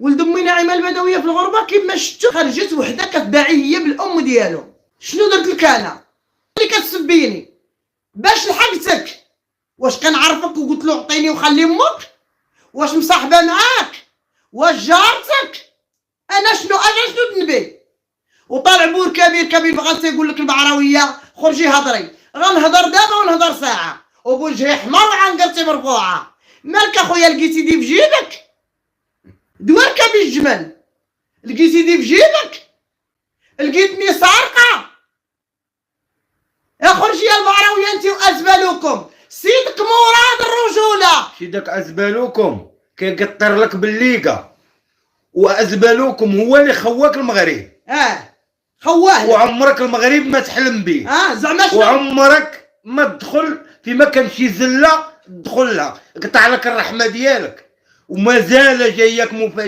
ولد امي نعيمه البدويه في الغربه كيما شفتو خرجت وحده كتدعي هي بالام ديالو. شنو درت لك انا اللي كتسبيني باش لحقتك؟ واش كنعرفك وقلت له عطيني وخلي امك؟ واش مصاحبه معاك؟ واش جارتك؟ انا شنو نبي؟ وطالع بور كبير بغا تيقول لك البعراويه خرجي هضري. غنهضر دابا ونهضر ساعه وبوجهي حمر وعنقرتي مرفوعه. مالك اخويا لقيتي دي في جيبك؟ دوارك بالجمل لقيتي دي في جيبك؟ لقيتني سارقه؟ اخرجي يا البعراويه انت وازبالوكم. سيدك مراد الرجوله. سيدك ازبالوكم كيقطر لك بالليقه، وازبالوكم هو اللي خواك المغرب. خواه. وعمرك المغرب ما تحلم به. زعما شنو؟ وعمرك ما تدخل في مكان شي زله تدخلها، قطع لك الرحمه ديالك، ومازال جايك مفاجاه.